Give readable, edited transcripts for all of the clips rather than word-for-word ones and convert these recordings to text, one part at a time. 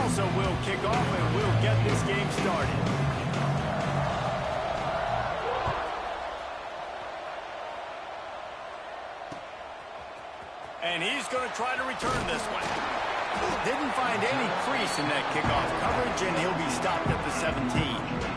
Tulsa will kick off and we'll get this game started. And he's going to try to return this one. Didn't find any crease in that kickoff coverage, and he'll be stopped at the 17.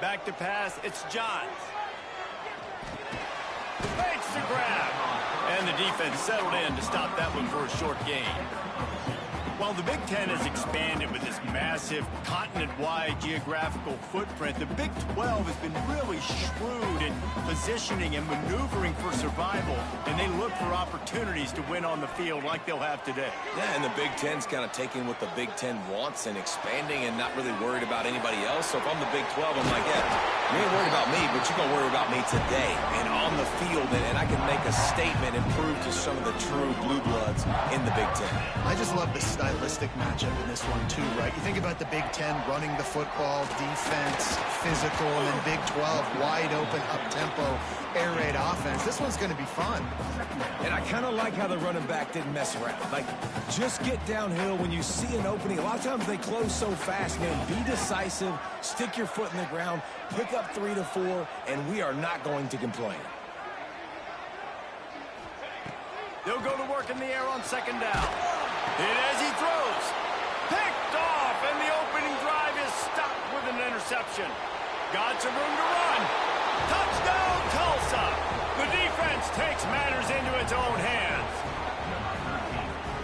Back to pass, it's Johns. Fakes the grab. And the defense settled in to stop that one for a short gain. While the Big Ten has expanded with this massive continent-wide geographical footprint, the Big 12 has been really shrewd in positioning and maneuvering for survival, and they look for opportunities to win on the field like they'll have today. Yeah, and the Big Ten's kind of taking what the Big Ten wants and expanding and not really worried about anybody else. So if I'm the Big 12, I'm like, yeah, you ain't worried about me, but you're going to worry about me today and on the field, and I can make a statement and prove to some of the true blue bloods in the Big Ten. I just love the stylistic matchup in this one too, right? You think about the Big Ten running the football, defense, physical, and then Big 12 wide open, up-tempo, air raid offense. This one's going to be fun. And I kind of like how the running back didn't mess around. Like, just get downhill when you see an opening. A lot of times they close so fast, man. Be decisive, stick your foot in the ground, pick up 3 to 4, and we are not going to complain. They'll go to work in the air on second down. And as he throws, picked off, and the opening drive is stopped with an interception. Got some room to run. Touchdown, Tulsa. The defense takes matters into its own hands.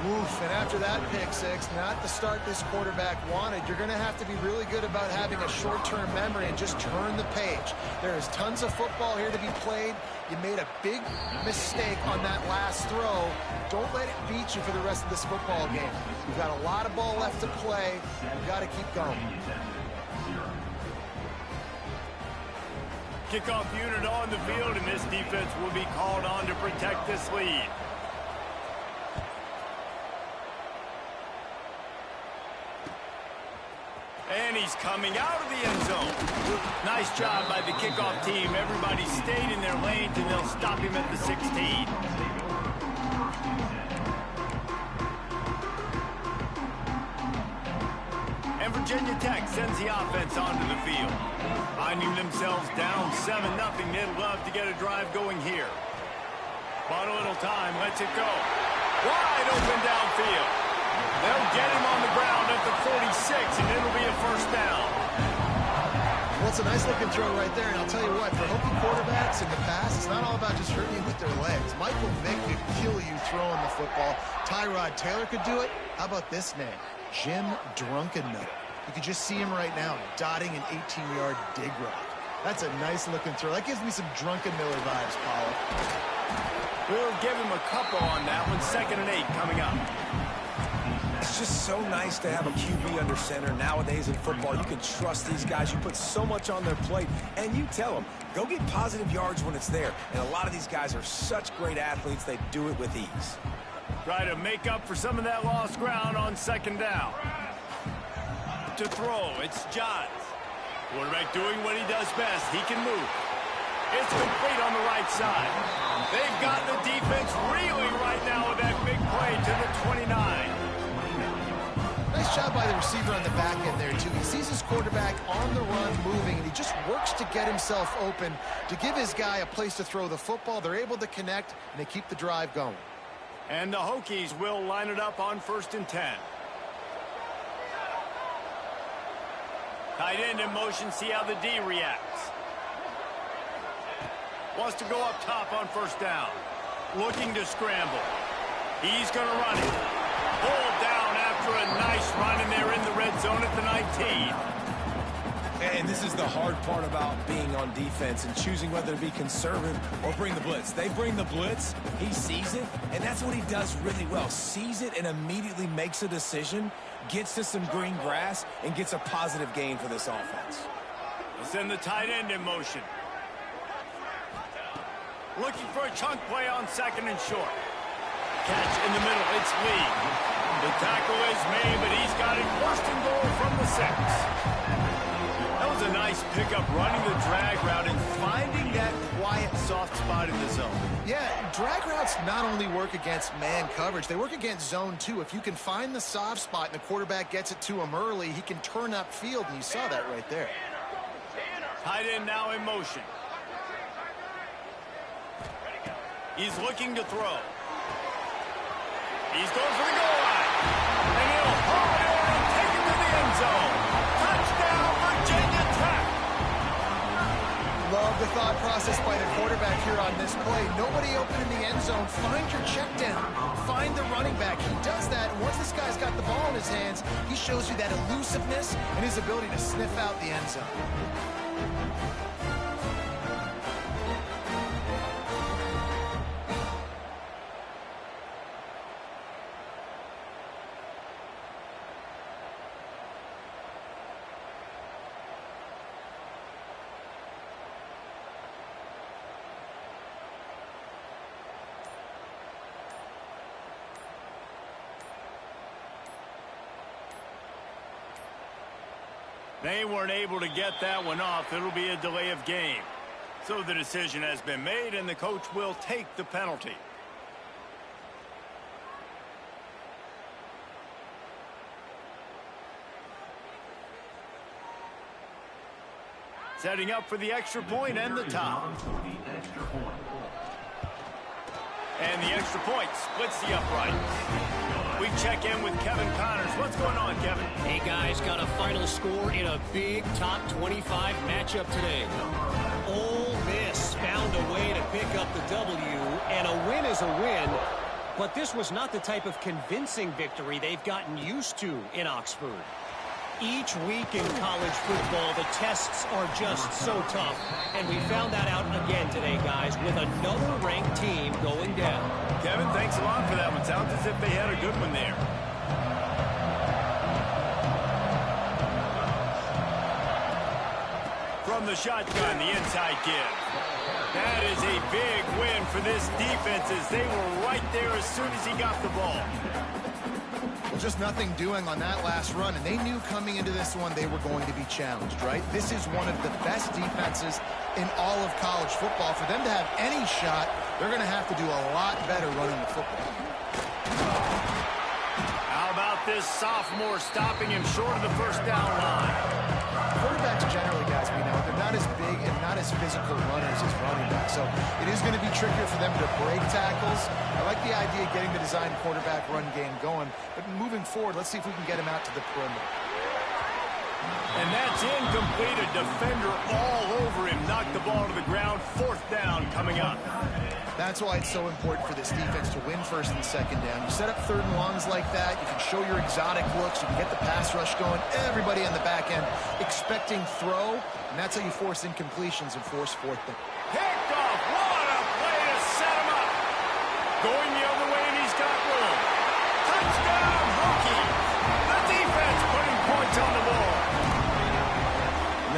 Oof, and after that pick six, not the start this quarterback wanted. You're going to have to be really good about having a short-term memory and just turn the page. There is tons of football here to be played. You made a big mistake on that last throw. Don't let it beat you for the rest of this football game. You've got a lot of ball left to play. You've got to keep going. Kickoff unit on the field, and this defense will be called on to protect this lead. And he's coming out of the end zone. Nice job by the kickoff team. Everybody stayed in their lanes, and they'll stop him at the 16. And Virginia Tech sends the offense onto the field. Finding themselves down 7-0, they'd love to get a drive going here. But a little time, lets it go. Wide open downfield. They'll get him on the ground at the 46, and it'll be a first down. Well, it's a nice-looking throw right there, and I'll tell you what, for Hokie quarterbacks in the past, it's not all about just hurting you with their legs. Michael Vick could kill you throwing the football. Tyrod Taylor could do it. How about this name? Jim Drunkenmiller. You can just see him right now dotting an 18-yard dig route. That's a nice-looking throw. That gives me some Drunkenmiller vibes, Paul. We'll give him a couple on that one. 2nd and 8 coming up. It's just so nice to have a QB under center. Nowadays in football, you can trust these guys. You put so much on their plate, and you tell them, go get positive yards when it's there. And a lot of these guys are such great athletes, they do it with ease. Try to make up for some of that lost ground on 2nd down. To throw, it's Johns. Quarterback doing what he does best. He can move. It's complete on the right side. They've got the defense reeling right now with that big play to the 29. Nice job by the receiver on the back end there, too. He sees his quarterback on the run moving, and he just works to get himself open to give his guy a place to throw the football. They're able to connect, and they keep the drive going. And the Hokies will line it up on 1st and 10. Tight end in motion, see how the D reacts. Wants to go up top on 1st down. Looking to scramble. He's going to run it. Pulled down after a nice run, and they're in the red zone at the 19. And this is the hard part about being on defense and choosing whether to be conservative or bring the blitz. They bring the blitz, he sees it, and that's what he does really well. Sees it and immediately makes a decision, gets to some green grass, and gets a positive gain for this offense. Send the tight end in motion. Looking for a chunk play on 2nd and short. Catch in the middle. It's Lee. The tackle is made, but he's got it 1st and goal from the 6. That was a nice pickup, running the drag route and finding that quiet, soft spot in the zone. Yeah, drag routes not only work against man coverage, they work against zone too. If you can find the soft spot and the quarterback gets it to him early, he can turn upfield, and you saw that right there. Tight end now in motion. He's looking to throw. He's going for the goal line. And he'll haul it over and take it to the end zone. Touchdown, Virginia Tech. Love the thought process by the quarterback here on this play. Nobody open in the end zone. Find your check down. Find the running back. He does that, and once this guy's got the ball in his hands, he shows you that elusiveness and his ability to sniff out the end zone. They weren't able to get that one off. It'll be a delay of game. So the decision has been made, and the coach will take the penalty. Setting up for the extra point and the tie. And the extra point splits the uprights. We check in with Kevin Connors. What's going on, Kevin? Hey, guys, got a final score in a big top 25 matchup today. Ole Miss found a way to pick up the W, and a win is a win, but this was not the type of convincing victory they've gotten used to in Oxford. Each week in college football, the tests are just so tough, and we found that out again today, guys, with another ranked team going down. Kevin, thanks a lot for that one. Sounds as if they had a good one there. From the shotgun, the inside give. That is a big win for this defense as they were right there as soon as he got the ball. Just nothing doing on that last run, and they knew coming into this one they were going to be challenged, right? This is one of the best defenses in all of college football. For them to have any shot, they're going to have to do a lot better running the football. How about this sophomore stopping him short of the 1st down line? Quarterbacks generally, guys, we know, they're not as big and not as physical runners as running backs. So it is going to be trickier for them to break tackles. I like the idea of getting the design quarterback run game going. But moving forward, let's see if we can get him out to the perimeter. And that's incomplete. A defender all over him. Knocked the ball to the ground. 4th down coming up. That's why it's so important for this defense to win 1st and 2nd down. You set up 3rd and longs like that. You can show your exotic looks. You can get the pass rush going. Everybody on the back end expecting throw. And that's how you force incompletions and force 4th down. Picked off. What a play to set him up. Going the other way, and he's got room. Touchdown, Hokies. The defense putting points on the board.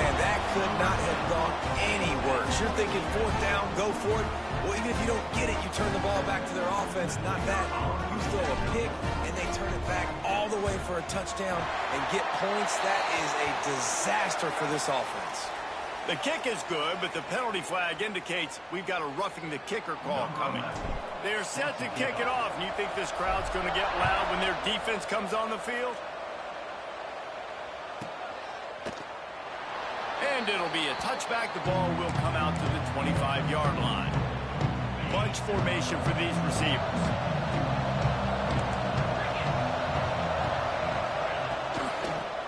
Man, that could not have gone any worse. You're thinking 4th down, go for it. Well, even if you don't get it, you turn the ball back to their offense. Not that. You throw a pick, and they turn it back all the way for a touchdown and get points. That is a disaster for this offense. The kick is good, but the penalty flag indicates we've got a roughing the kicker call coming. They're set to kick it off, and you think this crowd's going to get loud when their defense comes on the field? And it'll be a touchback. The ball will come out to the 25-yard line. Bunch formation for these receivers.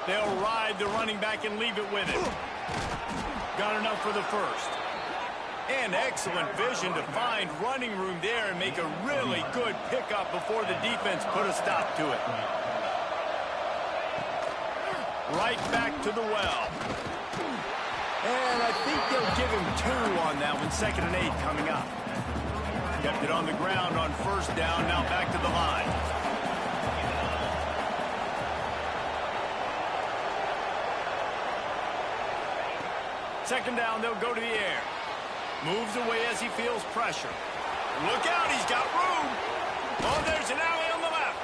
They'll ride the running back and leave it with it. Got enough for the 1st. And excellent vision to find running room there and make a really good pickup before the defense put a stop to it. Right back to the well. And I think they'll give him 2 on that one. 2nd and 8 coming up. Kept it on the ground on 1st down. Now back to the line. second down, they'll go to the air. Moves away as he feels pressure. Look out, he's got room. Oh, there's an alley on the left.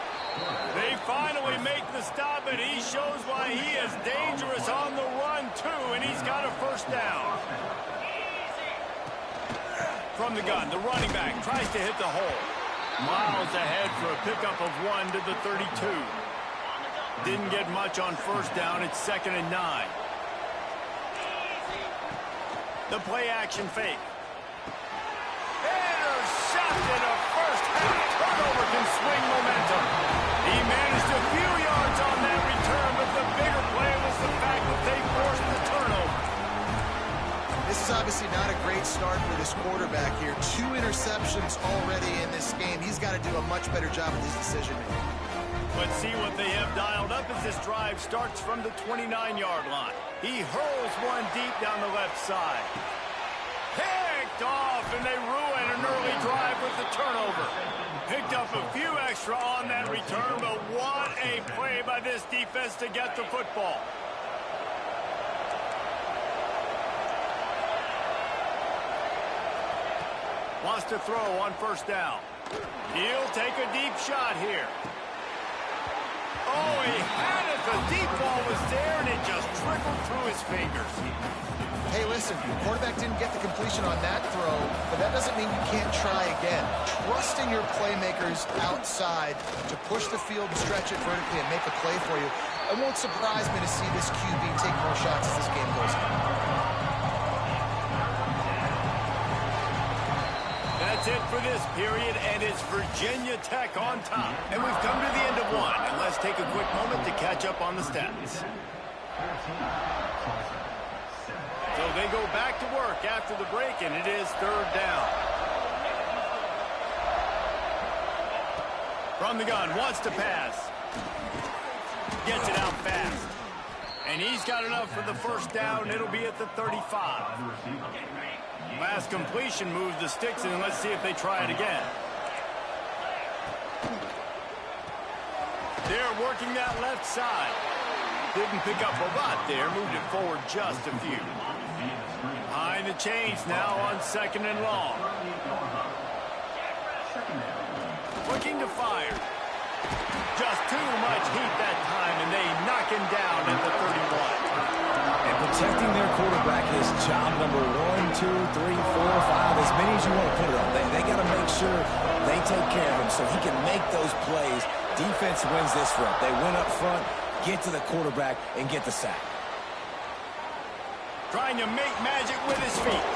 They finally make the stop, and he shows why he is dangerous on the run, too, and he's got a first down. From the gun, the running back tries to hit the hole. Miles ahead for a pickup of 1 to the 32. Didn't get much on first down. It's 2nd and 9. The play action fake. Intercepted. A first half turnover can swing momentum. He managed a few yards on that return, but the bigger play was the fact that they forced the turnover. This is obviously not a great start for this quarterback here. 2 interceptions already in this game. He's got to do a much better job with his decision-making. Let's see what they have dialed up as this drive starts from the 29-yard line. He hurls one deep down the left side. Picked off, and they ruin an early drive with the turnover. Picked up a few extra on that return, but what a play by this defense to get the football. Wants to throw on first down. He'll take a deep shot here. Oh, he had it. The deep ball was there, and it just trickled through his fingers. Hey, listen, the quarterback didn't get the completion on that throw, but that doesn't mean you can't try again. Trusting your playmakers outside to push the field and stretch it vertically and make a play for you. It won't surprise me to see this QB take more shots as this game goes on. That's it for this period, and it's Virginia Tech on top. And we've come to the end of one, and let's take a quick moment to catch up on the stats. So they go back to work after the break, and it is 3rd down. From the gun, wants to pass. Gets it out fast. And he's got enough for the first down. It'll be at the 35. Last completion moves the sticks in, and let's see if they try it again. They're working that left side. Didn't pick up a lot there, moved it forward just a few. Behind the chains now on 2nd and long. Looking to fire. Just too much heat that time, and they knock him down at the 31. And protecting their quarterback is job number 1, 2, 3, 4, 5, as many as you want to put it on. They got to make sure they take care of him so he can make those plays. Defense wins this rep. They win up front, get to the quarterback, and get the sack. Trying to make magic with his feet.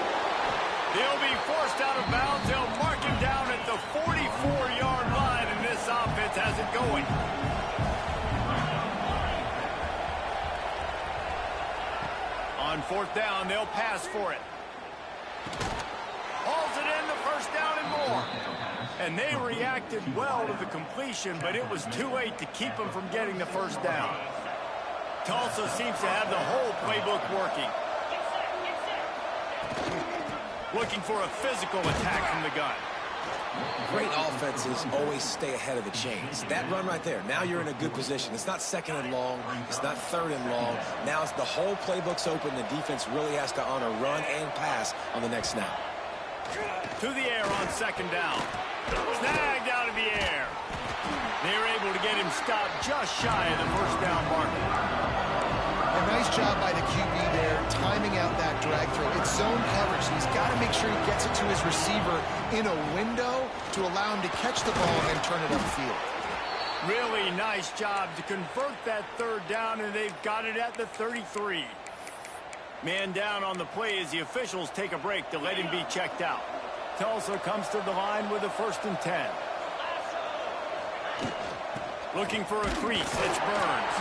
He'll be forced out of bounds. They'll mark him down at the 44-yard line, and this offense has it going. On 4th down, they'll pass for it. Hauls it in, the first down and more. And they reacted well to the completion, but it was too late to keep them from getting the first down. Tulsa seems to have the whole playbook working. Looking for a physical attack from the gun. Great offenses always stay ahead of the chains. That run right there, now you're in a good position. It's not 2nd and long. It's not 3rd and long. Now it's the whole playbook's open. The defense really has to honor run and pass on the next snap. To the air on 2nd down. Snagged out of the air. They're able to get him stopped just shy of the first down marker. A nice job by the QB there, timing out that drag throw. It's zone coverage, so he's got to make sure he gets it to his receiver in a window to allow him to catch the ball and turn it upfield. Really nice job to convert that 3rd down, and they've got it at the 33. Man down on the play as the officials take a break to let him be checked out. Tulsa comes to the line with a 1st and 10. Looking for a crease, it's Burns.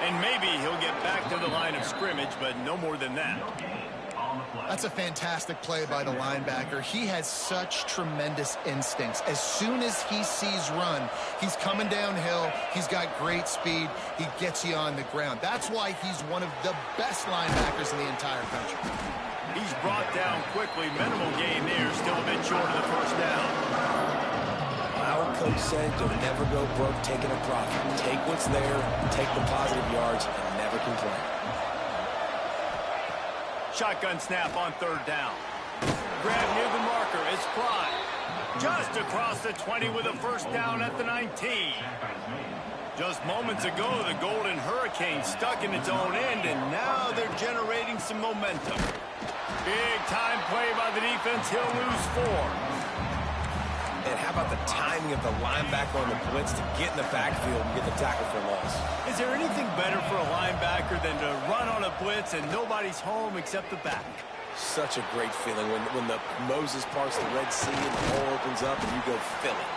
And maybe he'll get back to the line of scrimmage, but no more than that. That's a fantastic play by the linebacker. He has such tremendous instincts. As soon as he sees run, he's coming downhill. He's got great speed. He gets you on the ground. That's why he's one of the best linebackers in the entire country. He's brought down quickly. Minimal gain there. Still a bit short of the first down. Our coach said you'll never go broke taking a profit. Take what's there, take the positive yards, and never complain. Shotgun snap on third down. Grab near the marker. It's Clyde. Just across the 20 with a first down at the 19. Just moments ago, the Golden Hurricane stuck in its own end, and now they're generating some momentum. Big time play by the defense. He'll lose 4. And how about the timing of the linebacker on the blitz to get in the backfield and get the tackle for loss? Is there anything better for a linebacker than to run on a blitz and nobody's home except the back? Such a great feeling when the Moses parts the Red Sea and the hole opens up and you go fill it.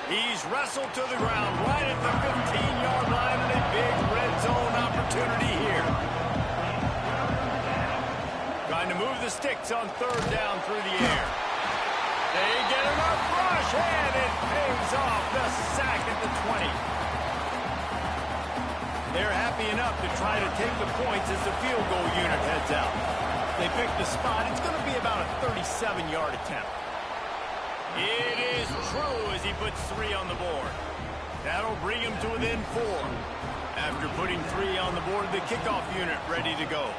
He's wrestled to the ground right at the 15-yard line, and a big red zone opportunity here. Trying to move the sticks on third down through the air. They get enough rush, and it pays off the sack at the 20. They're happy enough to try to take the points as the field goal unit heads out. They pick the spot. It's going to be about a 37-yard attempt. It is true as he puts 3 on the board. That'll bring him to within 4. After putting 3 on the board, the kickoff unit ready to go.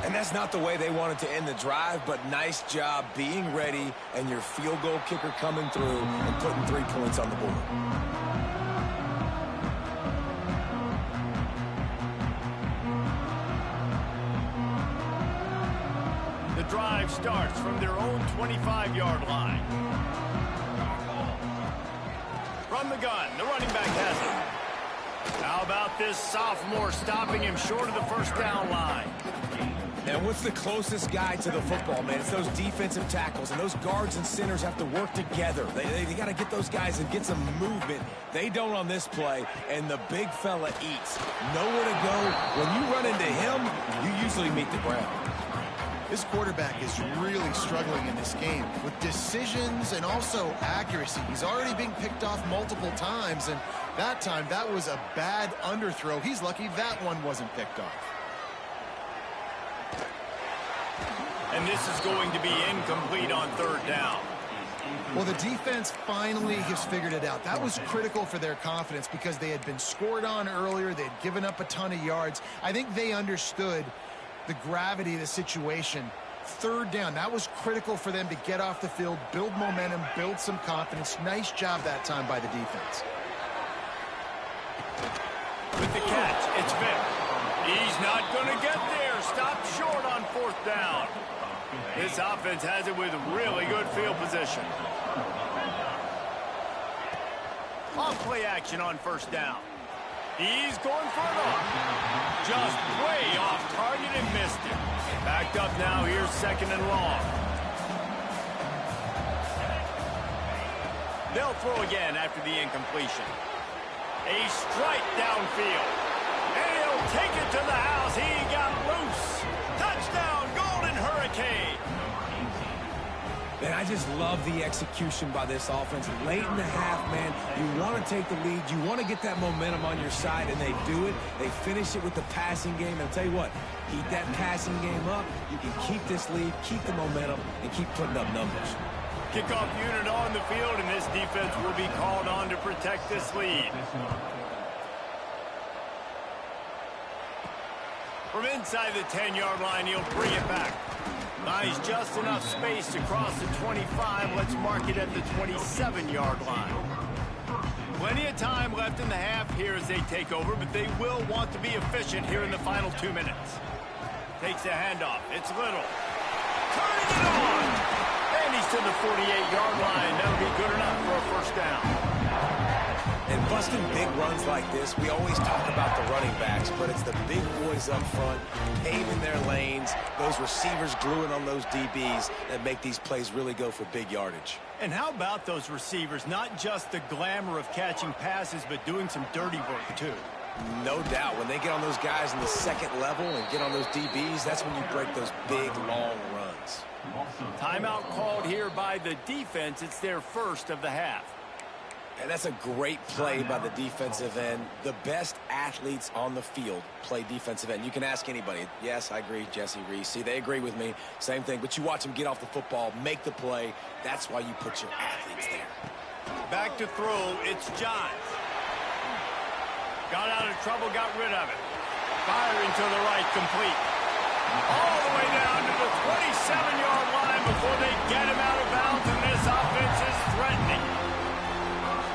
And that's not the way they wanted to end the drive, but nice job being ready and your field goal kicker coming through and putting 3 points on the board. The drive starts from their own 25-yard line. From the gun, the running back has it. How about this sophomore stopping him short of the first down line? And what's the closest guy to the football, man? It's those defensive tackles, and those guards and centers have to work together. They got to get those guys and get some movement. They don't on this play, and the big fella eats. Nowhere to go. When you run into him, you usually meet the ground. This quarterback is really struggling in this game with decisions and also accuracy. He's already being picked off multiple times, and that time, that was a bad underthrow. He's lucky that one wasn't picked off. And this is going to be incomplete on third down. Well, the defense finally has figured it out. That was critical for their confidence because they had been scored on earlier. They had given up a ton of yards. I think they understood the gravity of the situation. Third down, that was critical for them to get off the field, build momentum, build some confidence. Nice job that time by the defense. With the catch, it's Vick. He's not going to get there. Stopped short on fourth down. This offense has it with really good field position. Off play action on first down. He's going for it off. Just way off target and missed it. Backed up now. Here's second and long. They'll throw again after the incompletion. A strike downfield. And he'll take it to the house. He got loose. Touchdown, Golden Hurricane. And I just love the execution by this offense. Late in the half, man, you want to take the lead. You want to get that momentum on your side, and they do it. They finish it with the passing game. And I'll tell you what, keep that passing game up. You can keep this lead, keep the momentum, and keep putting up numbers. Kickoff unit on the field, and this defense will be called on to protect this lead. From inside the 10-yard line, he'll bring it back. Buys just enough space to cross the 25. Let's mark it at the 27-yard line. Plenty of time left in the half here as they take over, but they will want to be efficient here in the final 2 minutes. Takes a handoff. It's Little. Turning it on! And he's to the 48-yard line. That'll be good enough for a first down. And busting big runs like this, we always talk about the running backs, but it's the big boys up front, paving their lanes, those receivers gluing on those DBs that make these plays really go for big yardage. And how about those receivers? Not just the glamour of catching passes, but doing some dirty work, too. No doubt. When they get on those guys in the second level and get on those DBs, that's when you break those big, long runs. Timeout called here by the defense. It's their first of the half. And that's a great play by the defensive end. The best athletes on the field play defensive end. You can ask anybody. Yes, I agree, Jesse Reese. See, they agree with me. Same thing. But you watch them get off the football, make the play. That's why you put your athletes there. Back to throw. It's Johns. Got out of trouble, got rid of it. Firing to the right, complete. All the way down to the 27-yard line before they get him out of bounds, and this offense is threatening.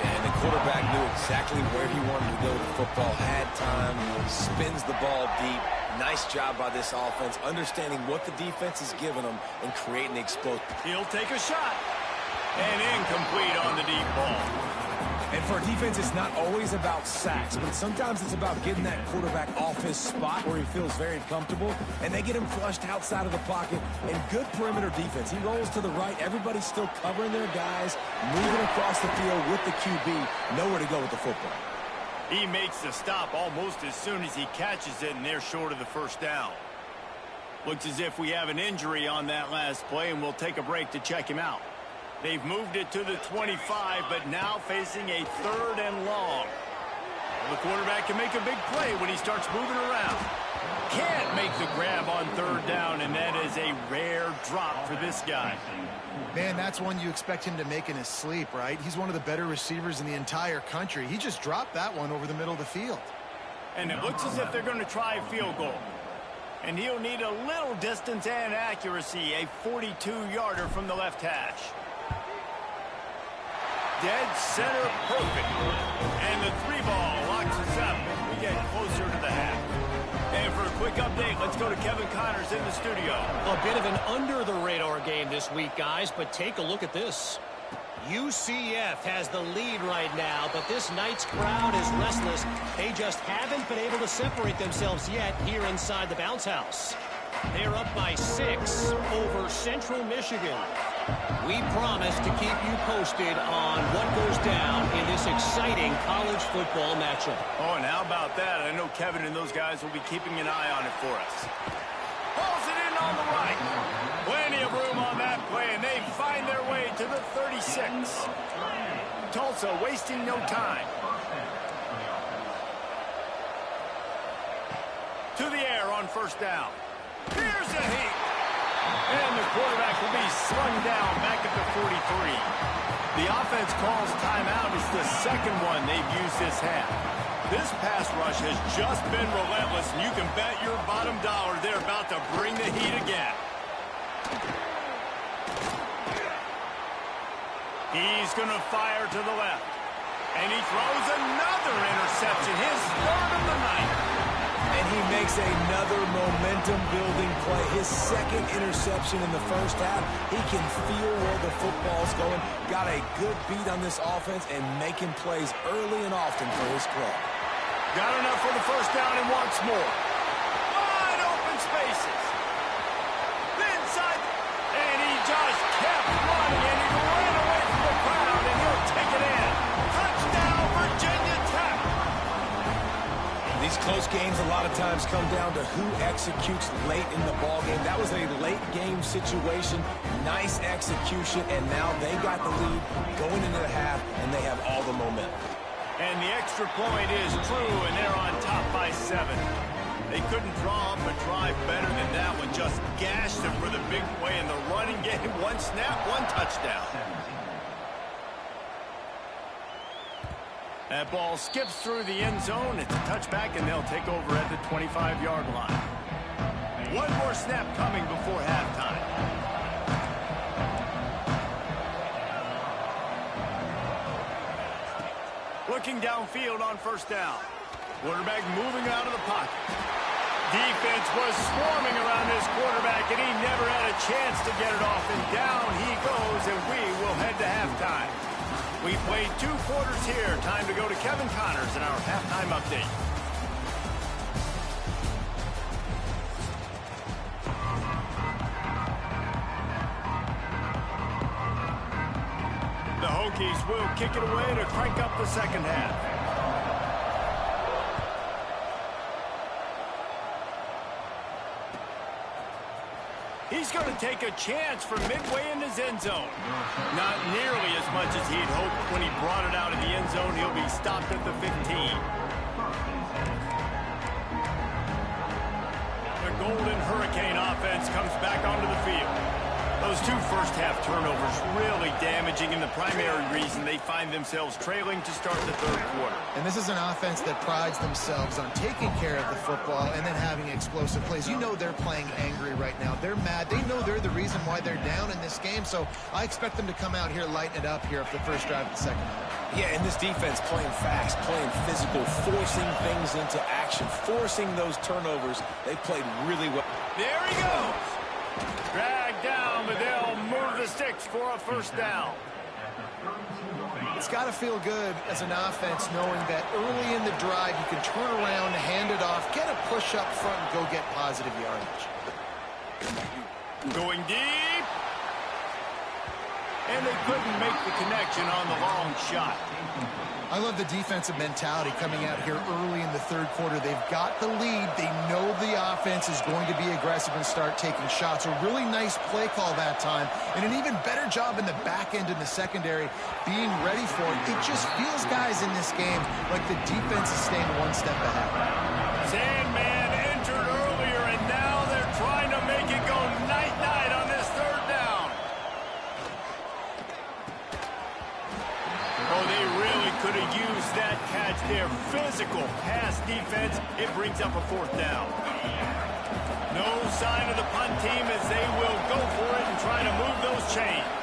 And the quarterback knew exactly where he wanted to go with the football, had time, spins the ball deep. Nice job by this offense, understanding what the defense is giving them and creating the explosion. He'll take a shot. And incomplete on the deep ball. And for a defense, it's not always about sacks, but sometimes it's about getting that quarterback off his spot where he feels very comfortable, and they get him flushed outside of the pocket. And good perimeter defense. He rolls to the right. Everybody's still covering their guys, moving across the field with the QB. Nowhere to go with the football. He makes the stop almost as soon as he catches it, and they're short of the first down. Looks as if we have an injury on that last play, and we'll take a break to check him out. They've moved it to the 25, but now facing a 3rd and long. The quarterback can make a big play when he starts moving around. Can't make the grab on 3rd down, and that is a rare drop for this guy. Man, that's one you expect him to make in his sleep, right? He's one of the better receivers in the entire country. He just dropped that one over the middle of the field. And it looks as if they're going to try a field goal. And he'll need a little distance and accuracy, a 42-yarder from the left hash. Dead center perfect. And the 3-ball locks us up as we get closer to the half. And for a quick update, let's go to Kevin Connors in the studio. A bit of an under-the-radar game this week, guys, but take a look at this. UCF has the lead right now, but this Knights crowd is restless. They just haven't been able to separate themselves yet here inside the bounce house. They're up by 6 over Central Michigan. We promise to keep you posted on what goes down in this exciting college football matchup. Oh, and how about that? I know Kevin and those guys will be keeping an eye on it for us. Pulls it in on the right. Plenty of room on that play, and they find their way to the 36. Tulsa wasting no time. To the air on 1st down. Here's a heat. And the quarterback will be slung down back at the 43. The offense calls timeout. It's the 2nd one they've used this half. This pass rush has just been relentless, and you can bet your bottom dollar they're about to bring the heat again. He's going to fire to the left. And he throws another interception, his 3rd of the night. And he makes another momentum-building play. His 2nd interception in the first half. He can feel where the football's going. Got a good beat on this offense and making plays early and often for his club. Got enough for the 1st down and wants more. Wide open spaces. Inside. And he just kept running, and he ran away from the crowd, and he'll take it in. Touchdown, Virginia Tech. These close games a lot of times come down to who executes late in the ball game. That was a late game situation, nice execution, and now they got the lead going into the half, and they have all the momentum. And the extra point is true, and they're on top by 7. They couldn't draw up a drive better than that one. Just gashed them for the big play in the running game. 1 snap, 1 touchdown. That ball skips through the end zone. It's a touchback, and they'll take over at the 25-yard line. 1 more snap coming before halftime. Looking downfield on 1st down. Quarterback moving out of the pocket. Defense was swarming around this quarterback, and he never had a chance to get it off. And down he goes, and we will head to halftime. We played 2 quarters here. Time to go to Kevin Connors in our halftime update. The Hokies will kick it away to crank up the 2nd half. He's going to take a chance from midway in his end zone. Not nearly as much as he'd hoped when he brought it out of the end zone. He'll be stopped at the 15. The Golden Hurricane offense comes back onto the field. Those two first-half turnovers really damaging, and the primary reason they find themselves trailing to start the third quarter. And this is an offense that prides themselves on taking care of the football and then having explosive plays. You know they're playing angry right now. They're mad. They know they're the reason why they're down in this game, so I expect them to come out here, lighten it up here for the first drive of the second half. Yeah, and this defense playing fast, playing physical, forcing things into action, forcing those turnovers. They played really well. There he goes. Dragged down, but they'll move the sticks for a first down. It's got to feel good as an offense knowing that early in the drive you can turn around, hand it off, get a push up front, and go get positive yardage. Going deep. And they couldn't make the connection on the long shot. I love the defensive mentality coming out here early in the third quarter. They've got the lead. They know the offense is going to be aggressive and start taking shots. A really nice play call that time, and an even better job in the back end in the secondary being ready for it. It just feels, guys, in this game like the defense is staying one step ahead. Sandman entered earlier, and now they're trying to make it go night-night on this third down. Oh, they really could have used that catch there. Physical pass defense. It brings up a fourth down. No sign of the punt team as they will go for it and try to move those chains.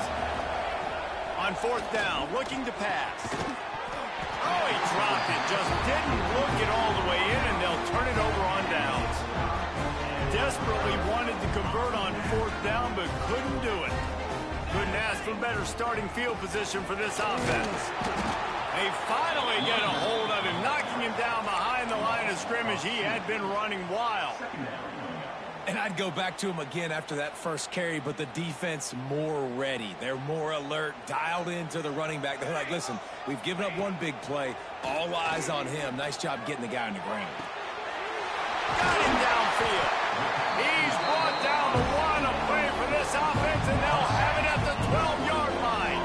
On fourth down, looking to pass. Oh, he dropped it. Just didn't look it all the way in, and they'll turn it over on downs. Desperately wanted to convert on fourth down, but couldn't do it. Couldn't ask for better starting field position for this offense. They finally get a hold of him, knocking him down behind the line of scrimmage. He had been running wild. And I'd go back to him again after that first carry, but the defense more ready. They're more alert, dialed into the running back. They're like, listen, we've given up one big play. All eyes on him. Nice job getting the guy on the ground. Got him downfield. He's brought down the one of play for this offense, and they'll have it at the 12-yard line.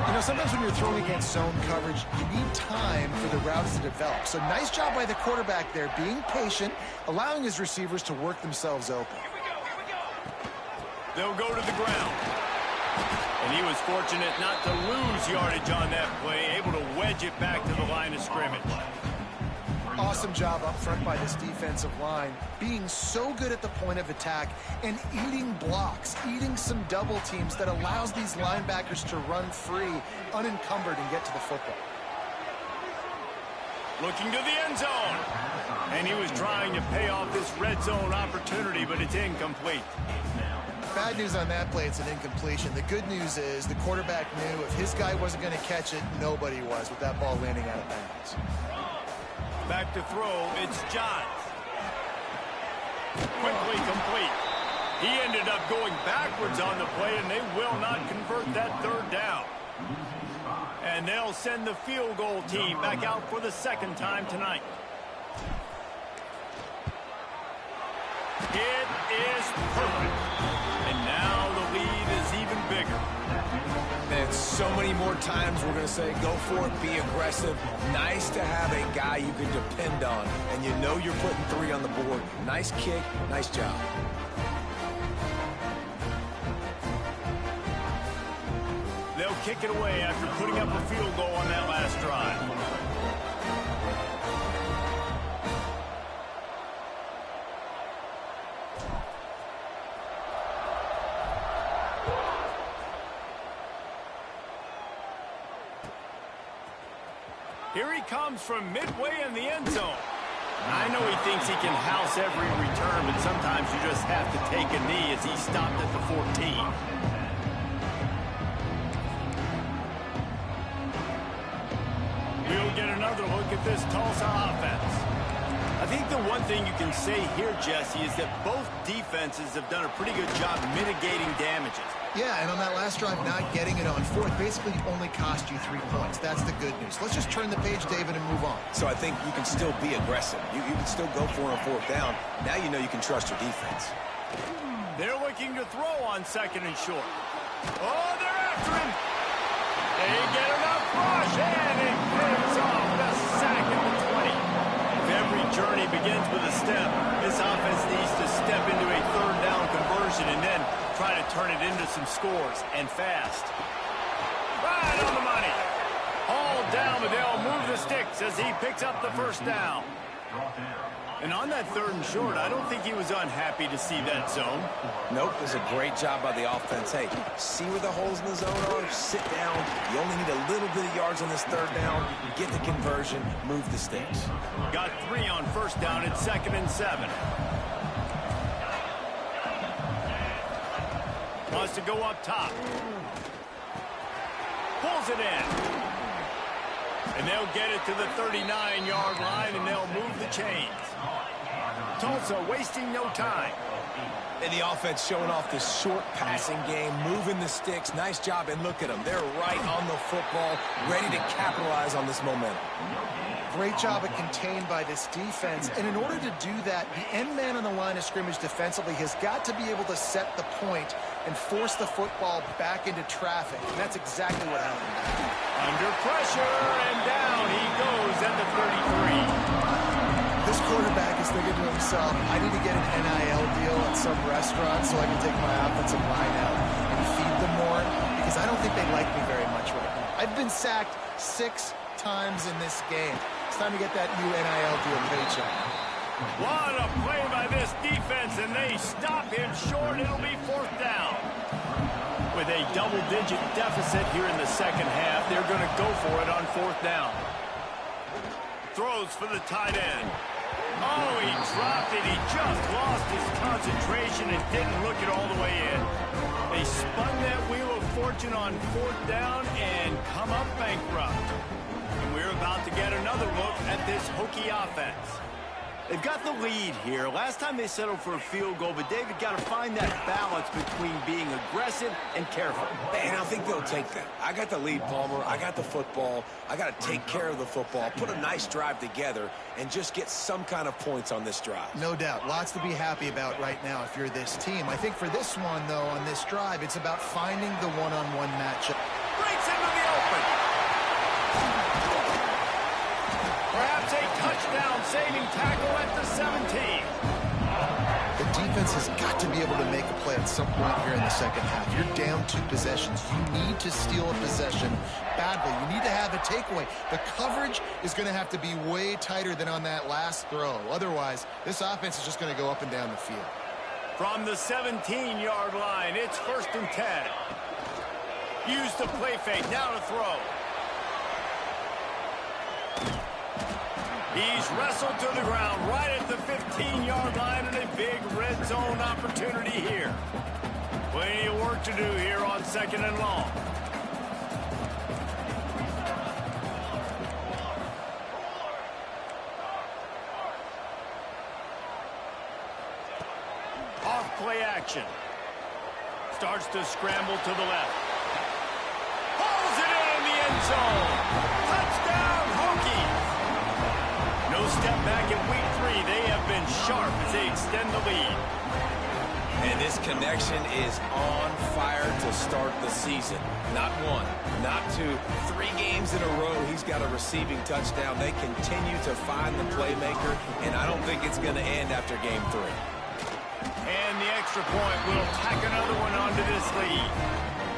You know, sometimes when you're throwing against zone coverage, you need time for the routes to develop. So nice job by the quarterback there, being patient, allowing his receivers to work themselves open. They'll go to the ground. And he was fortunate not to lose yardage on that play, able to wedge it back to the line of scrimmage. Awesome job up front by this defensive line, being so good at the point of attack and eating blocks, eating some double teams that allows these linebackers to run free, unencumbered, and get to the football. Looking to the end zone. And he was trying to pay off this red zone opportunity, but it's incomplete. Bad news on that play, it's an incompletion. The good news is the quarterback knew if his guy wasn't going to catch it, nobody was with that ball landing out of bounds. Back to throw, it's Johns. Quickly complete. He ended up going backwards on the play, and they will not convert that third down. And they'll send the field goal team back out for the second time tonight. It is perfect. And now the lead is even bigger. And so many more times we're going to say, go for it, be aggressive. Nice to have a guy you can depend on, and you know you're putting 3 on the board. Nice kick, nice job. They'll kick it away after putting up a field goal on that last drive. Here he comes from midway in the end zone. I know he thinks he can house every return, but sometimes you just have to take a knee as he stopped at the 14. We'll get another look at this Tulsa offense. I think the one thing you can say here, Jesse, is that both defenses have done a pretty good job mitigating damages. Yeah, and on that last drive, not getting it on fourth basically only cost you 3 points. That's the good news. Let's just turn the page, David, and move on. So I think you can still be aggressive. You can still go for it on fourth down. Now you know you can trust your defense. They're looking to throw on second and short. Oh, they're after him. They get enough rush, and it gives off the sack at the 20. If every journey begins with a step, this offense needs to step into a third down conversion and then try to turn it into some scores, and fast. Right on the money. Hauled down, but they'll move the sticks as he picks up the first down. And on that 3rd and short, I don't think he was unhappy to see that zone. Nope, it was a great job by the offense. Hey, see where the holes in the zone are? Sit down. You only need a little bit of yards on this 3rd down. Get the conversion, move the sticks. Got 3 on 1st down at 2nd and 7. Wants to go up top. Pulls it in. And they'll get it to the 39-yard line, and they'll move the chains. Tulsa wasting no time. And the offense showing off this short passing game, moving the sticks. Nice job, and look at them. They're right on the football, ready to capitalize on this momentum. Great job at contained by this defense. And in order to do that, the end man on the line of scrimmage defensively has got to be able to set the point and force the football back into traffic. And that's exactly what happened. Under pressure, and down he goes at the 33. This quarterback is thinking to himself, I need to get an NIL deal at some restaurant so I can take my offensive line out and feed them more, because I don't think they like me very much right now. I've been sacked 6 times in this game. It's time to get that new NIL deal paycheck. What a play by this defense, and they stop him short. It'll be 4th down. With a double-digit deficit here in the 2nd half, they're going to go for it on 4th down. Throws for the tight end. Oh, he dropped it. He just lost his concentration and didn't look it all the way in. They spun that wheel of fortune on 4th down and come up bankrupt. And we're about to get another look at this Hokie offense. They've got the lead here. Last time they settled for a field goal, but David got to find that balance between being aggressive and careful. And I think they'll take that. I got the lead, Palmer. I got the football. I got to take care of the football, put a nice drive together, and just get some kind of points on this drive. No doubt. Lots to be happy about right now if you're this team. I think for this one, though, on this drive, it's about finding the one-on-one matchup. Breaks into the open. Perhaps a touchdown-saving tackle at the 17. The defense has got to be able to make a play at some point here in the 2nd half. You're down 2 possessions. You need to steal a possession badly. You need to have a takeaway. The coverage is going to have to be way tighter than on that last throw. Otherwise, this offense is just going to go up and down the field. From the 17-yard line, it's 1st and 10. Use the play fake. Now to throw. He's wrestled to the ground right at the 15-yard line, and a big red zone opportunity here. Plenty of work to do here on 2nd and long. Off play action. Starts to scramble to the left. Pulls it in the end zone. Touchdown, Hokies. No step back in week 3. They have been sharp as they extend the lead. And this connection is on fire to start the season. Not 1, not 2, 3 games in a row. He's got a receiving touchdown. They continue to find the playmaker, and I don't think it's going to end after game 3. And the extra point will tack another one onto this lead.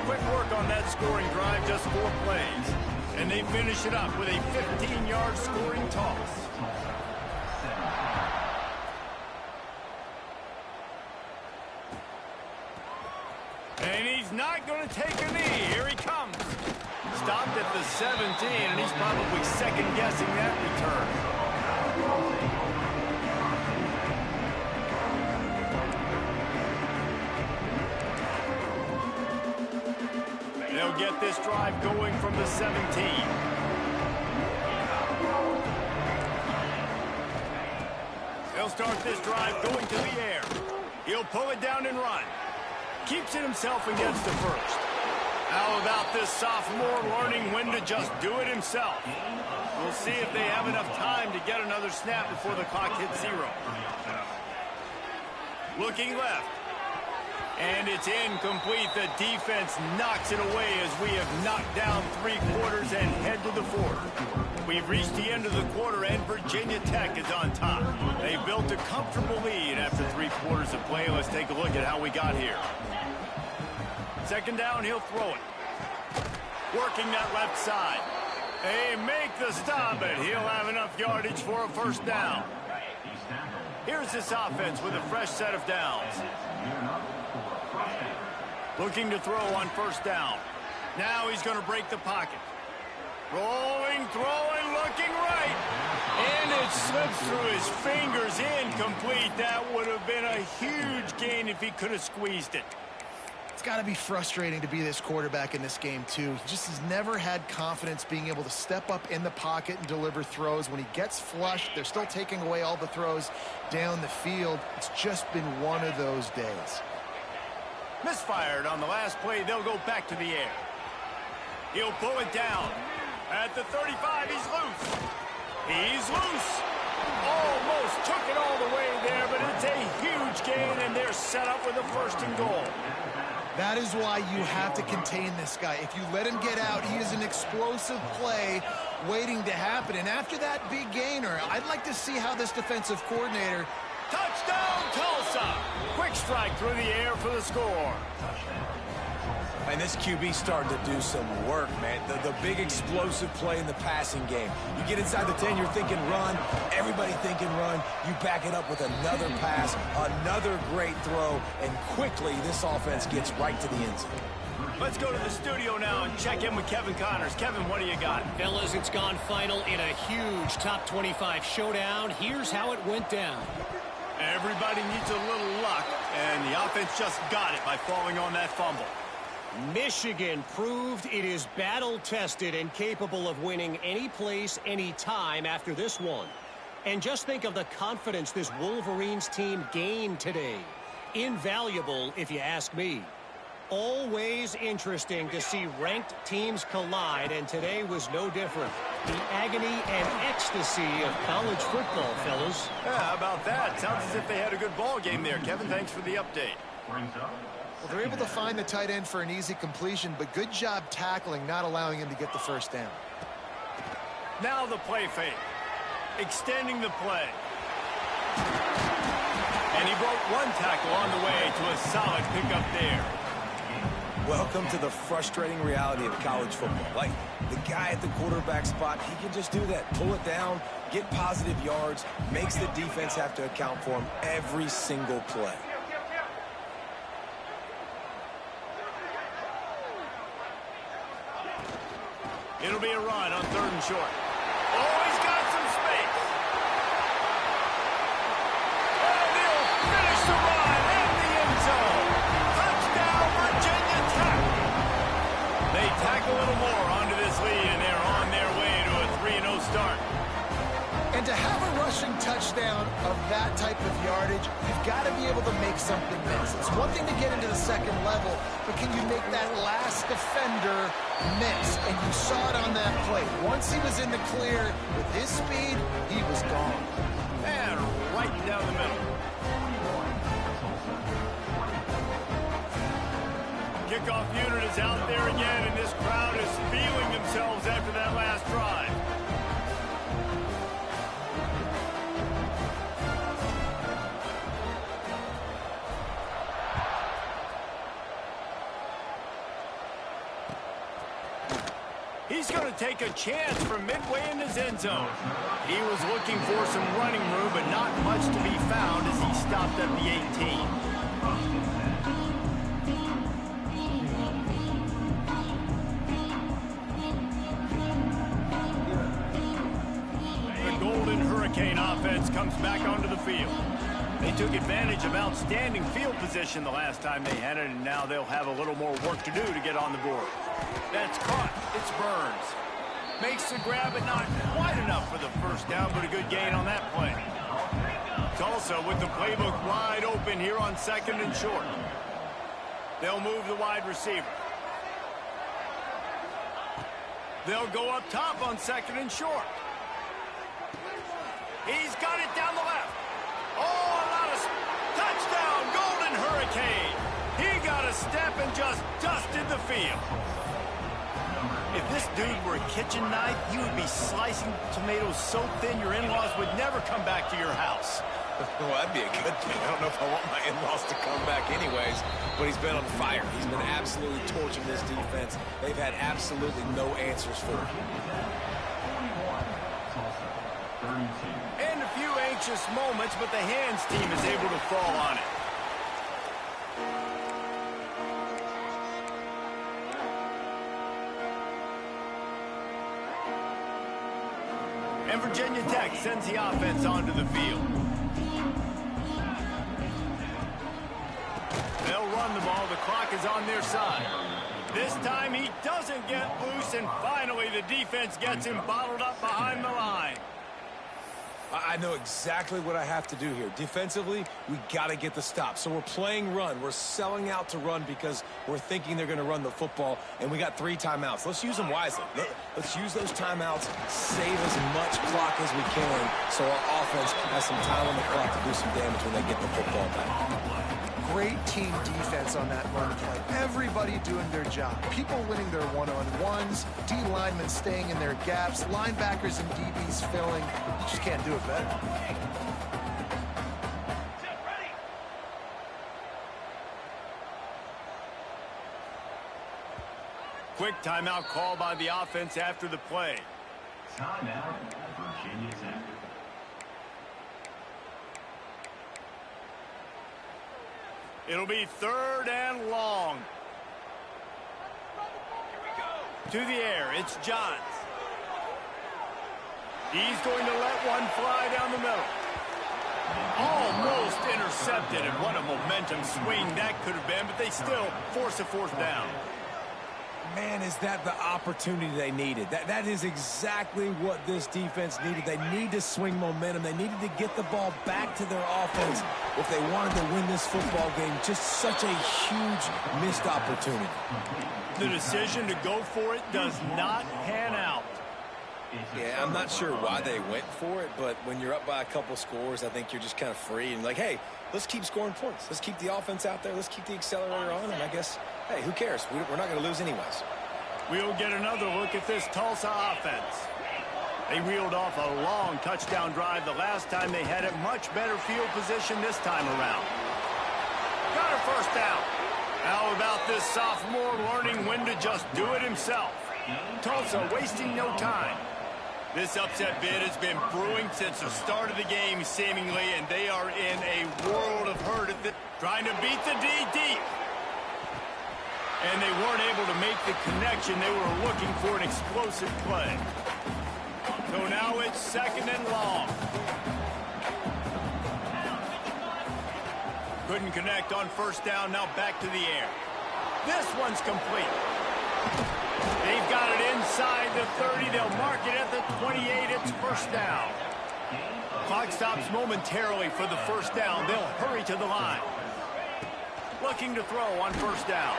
Quick work on that scoring drive, just 4 plays. And they finish it up with a 15-yard scoring toss. And he's not going to take a knee. Here he comes. Stopped at the 17, and he's probably second-guessing that return. They'll get this drive going from the 17. They'll start this drive going to the air. He'll pull it down and run. Keeps it himself and gets the first. How about this sophomore learning when to just do it himself? We'll see if they have enough time to get another snap before the clock hits 0. Looking left. And it's incomplete. The defense knocks it away as we have knocked down 3 quarters and head to the 4th. We've reached the end of the quarter, and Virginia Tech is on top. They built a comfortable lead after 3 quarters of play. Let's take a look at how we got here. Second down, he'll throw it. Working that left side. They make the stop, and he'll have enough yardage for a first down. Here's this offense with a fresh set of downs. Looking to throw on first down. Now he's going to break the pocket. Rolling, throwing, looking right. And it slips through his fingers, incomplete. That would have been a huge gain if he could have squeezed it. It's got to be frustrating to be this quarterback in this game, too. He just has never had confidence being able to step up in the pocket and deliver throws. When he gets flushed, they're still taking away all the throws down the field. It's just been one of those days. Misfired on the last play. They'll go back to the air. He'll pull it down. At the 35, he's loose. He's loose. Almost took it all the way there, but it's a huge gain, and they're set up with a 1st and goal. That is why you have to contain this guy. If you let him get out, he is an explosive play waiting to happen. And after that big gainer, I'd like to see how this defensive coordinator... Touchdown, Tulsa! Quick strike through the air for the score. And this QB's starting to do some work, man. The big explosive play in the passing game. You get inside the 10, you're thinking run. Everybody thinking run. You back it up with another pass, another great throw, and quickly this offense gets right to the end zone. Let's go to the studio now and check in with Kevin Connors. Kevin, what do you got? Fellas, it's gone final in a huge top 25 showdown. Here's how it went down. Everybody needs a little luck, and the offense just got it by falling on that fumble. Michigan proved it is battle-tested and capable of winning any place, any time after this one. And just think of the confidence this Wolverines team gained today. Invaluable, if you ask me. Always interesting to see ranked teams collide, and today was no different. The agony and ecstasy of college football, fellas. Yeah, how about that? Sounds as if they had a good ball game there. Kevin, thanks for the update. Well, they're able to find the tight end for an easy completion, but good job tackling, not allowing him to get the first down. Now the play fake. Extending the play. And he broke one tackle on the way to a solid pickup there. Welcome to the frustrating reality of college football. Like, the guy at the quarterback spot, he can just do that. Pull it down, get positive yards, makes the defense have to account for him every single play. It'll be a run on 3rd and short. Oh, he's got some space. And he'll finish the run in the end zone. Touchdown, Virginia Tech. They tack a little more onto this lead, and they're on their way to a 3-0 start. And to have a rushing touchdown of that type of yardage, you've got to be able to make something miss. It's one thing to get into the 2nd level, but can you make that last defender miss? And you saw it on that play. Once he was in the clear with his speed, he was gone. And right down the middle. Kickoff unit is out there again, and this crowd is feeling themselves after that last drive. He's going to take a chance from midway in his end zone. He was looking for some running room, but not much to be found as he stopped at the 18. The Golden Hurricane offense comes back onto the field. They took advantage of outstanding field position the last time they had it, and now they'll have a little more work to do to get on the board. That's caught. It's Burns. Makes the grab, but not quite enough for the first down, but a good gain on that play. Tulsa with the playbook wide open here on 2nd and short. They'll move the wide receiver. They'll go up top on 2nd and short. He's got it down the left. Oh, a lot of touchdown, Golden Hurricane. He step and just dusted the field. If this dude were a kitchen knife, you would be slicing tomatoes so thin your in-laws would never come back to your house. Well, that'd be a good thing. I don't know if I want my in-laws to come back anyways, but he's been on fire. He's been absolutely torching this defense. They've had absolutely no answers for him. And a few anxious moments, but the hands team is able to fall on it. And Virginia Tech sends the offense onto the field. They'll run the ball. The clock is on their side. This time he doesn't get loose, and finally the defense gets him bottled up behind the line. I know exactly what I have to do here. Defensively, we got to get the stop. So we're playing run. We're selling out to run because we're thinking they're going to run the football, and we got 3 timeouts. Let's use them wisely. Let's use those timeouts, save as much clock as we can so our offense has some time on the clock to do some damage when they get the football back. Great team defense on that run play. Everybody doing their job. People winning their one-on-ones, D linemen staying in their gaps, linebackers and DBs filling. You just can't do it better. Quick timeout call by the offense after the play. Timeout, Virginia Tech. It'll be 3rd and long. To the air, it's Johns. He's going to let one fly down the middle. Almost intercepted, and what a momentum swing that could have been, but they still force a 4th down. Man, is that the opportunity they needed. That is exactly what this defense needed. They need to swing momentum. They needed to get the ball back to their offense if they wanted to win this football game. Just such a huge missed opportunity. The decision to go for it does not pan out. Yeah, I'm not sure why they went for it, but when you're up by a couple scores, I think you're just kind of free and like, hey, let's keep scoring points. Let's keep the offense out there. Let's keep the accelerator on, and I guess, hey, who cares? We're not going to lose anyways. We'll get another look at this Tulsa offense. They reeled off a long touchdown drive the last time they had it. Much better field position this time around. Got a 1st down. How about this sophomore learning when to just do it himself? Tulsa wasting no time. This upset bid has been brewing since the start of the game, seemingly, and they are in a world of hurt at trying to beat the D deep. And they weren't able to make the connection. They were looking for an explosive play. So now it's 2nd and long. Couldn't connect on 1st down. Now back to the air. This one's complete. They've got it inside the 30. They'll mark it at the 28. It's 1st down. Clock stops momentarily for the 1st down. They'll hurry to the line. Looking to throw on 1st down.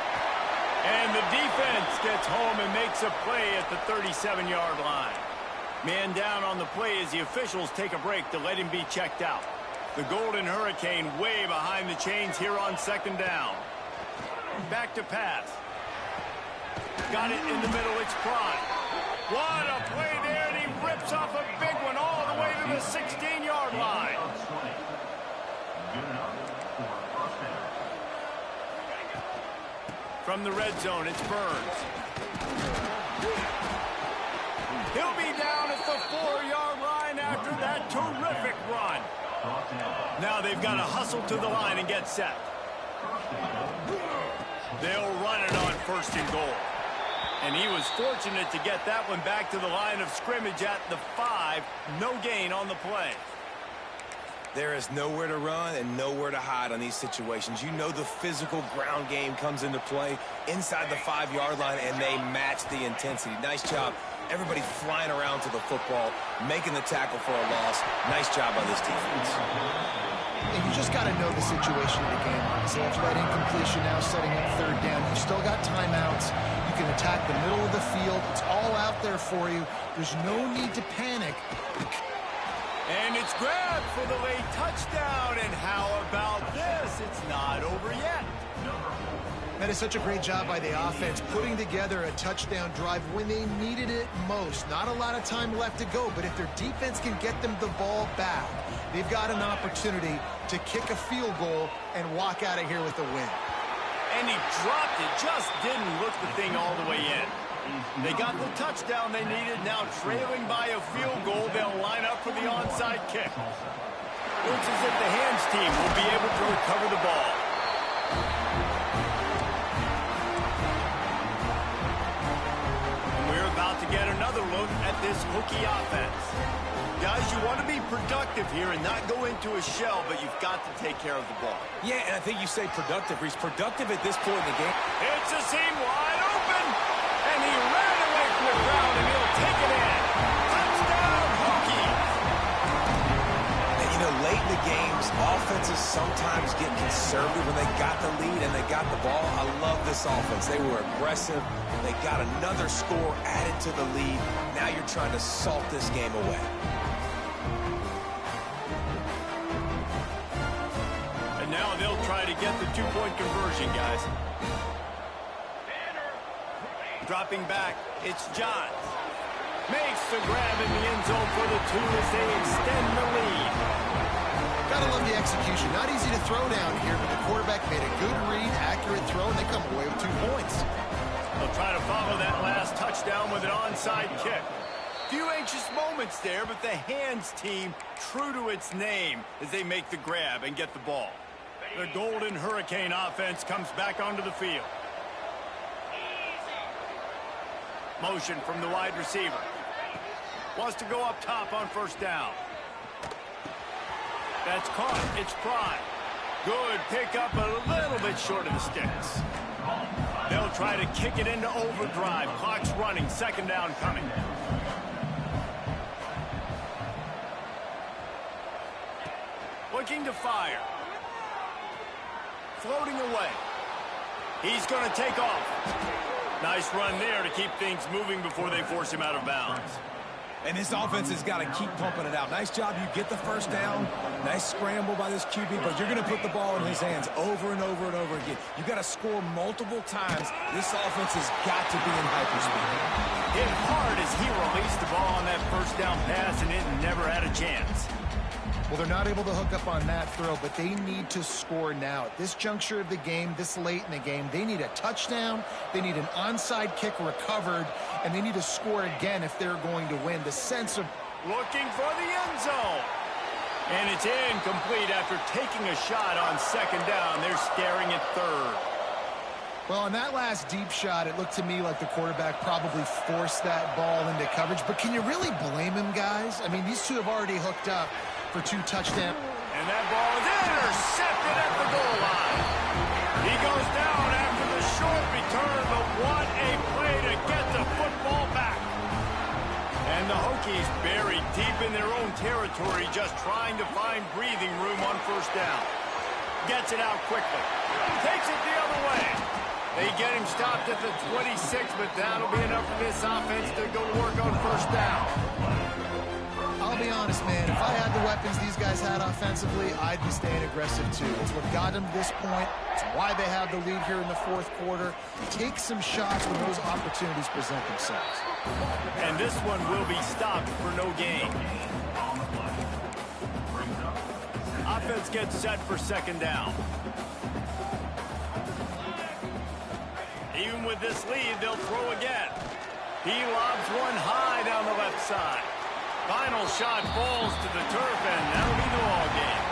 And the defense gets home and makes a play at the 37-yard line. Man down on the play as the officials take a break to let him be checked out. The Golden Hurricane way behind the chains here on 2nd down. Back to pass. Got it in the middle, it's Prime. What a play there, and he rips off a big one all the way to the 16-yard line. From the red zone, it's Burns. He'll be down at the 4-yard line after that terrific run. Now they've got to hustle to the line and get set. They'll run it on 1st and goal. And he was fortunate to get that one back to the line of scrimmage at the 5. No gain on the play. There is nowhere to run and nowhere to hide on these situations. You know the physical ground game comes into play inside the 5-yard line, and they match the intensity. Nice job. Everybody flying around to the football, making the tackle for a loss. Nice job by this defense. And you just got to know the situation of the game, honestly. After that incompletion now setting up 3rd down, you still got timeouts. You can attack the middle of the field. It's all out there for you. There's no need to panic. And it's grabbed for the late touchdown. And how about this? It's not over yet. That is such a great job by the offense, putting together a touchdown drive when they needed it most. Not a lot of time left to go, but if their defense can get them the ball back, they've got an opportunity to kick a field goal and walk out of here with a win. And he dropped it, just didn't look the thing all the way in. They got the touchdown they needed, now trailing by a field goal. They'll line up for the onside kick. Looks as if the hands team will be able to recover the ball. We're about to get another look at this Hokie offense. Guys, you want to be productive here and not go into a shell, but you've got to take care of the ball. Yeah, and I think you say productive. He's productive at this point in the game. It's a seam wide open, and he ran away from the crowd, and he'll take it in. Touchdown, Hokies! And, you know, late in the games, offenses sometimes get conservative when they got the lead and they got the ball. I love this offense. They were aggressive. They got another score added to the lead. Now you're trying to salt this game away. And now they'll try to get the two-point conversion, guys. Dropping back, it's Johns. Makes the grab in the end zone for the two as they extend the lead. Gotta love the execution. Not easy to throw down here, but the quarterback made a good read, accurate throw, and they come away with 2 points. They'll try to follow that last touchdown with an onside kick. Few anxious moments there, but the hands team true to its name as they make the grab and get the ball. The Golden Hurricane offense comes back onto the field. Motion from the wide receiver. Wants to go up top on first down. That's caught. It's Prime. Good pickup, a little bit short of the sticks. They'll try to kick it into overdrive. Clock's running. Second down coming. Looking to fire. Floating away. He's going to take off. Nice run there to keep things moving before they force him out of bounds. And this offense has got to keep pumping it out. Nice job. You get the first down. Nice scramble by this QB, but you're going to put the ball in his hands over and over and over again. You got to score multiple times. This offense has got to be in hyperspeed. Hit hard as he released the ball on that first down pass, and it never had a chance. Well, they're not able to hook up on that throw, but they need to score now. At this juncture of the game, this late in the game, they need a touchdown, they need an onside kick recovered, and they need to score again if they're going to win. The sense of looking for the end zone. And it's incomplete after taking a shot on second down. They're staring at third. Well, on that last deep shot, it looked to me like the quarterback probably forced that ball into coverage. But can you really blame him, guys? I mean, these two have already hooked up for 2 touchdowns. And that ball is intercepted at the goal line. He goes down after the short return, but what a play to get the football back. And the Hokies buried deep in their own territory, just trying to find breathing room on first down. Gets it out quickly. Takes it the other way. They get him stopped at the 26, but that'll be enough for this offense to go to work on first down. I'll be honest, man. If I had the weapons these guys had offensively, I'd be staying aggressive too. It's what got them to this point. It's why they have the lead here in the fourth quarter. Take some shots when those opportunities present themselves. And this one will be stopped for no gain. Offense gets set for second down. Even with this lead, they'll throw again. He lobs one high down the left side. Final shot falls to the turf, and that'll be the ball game.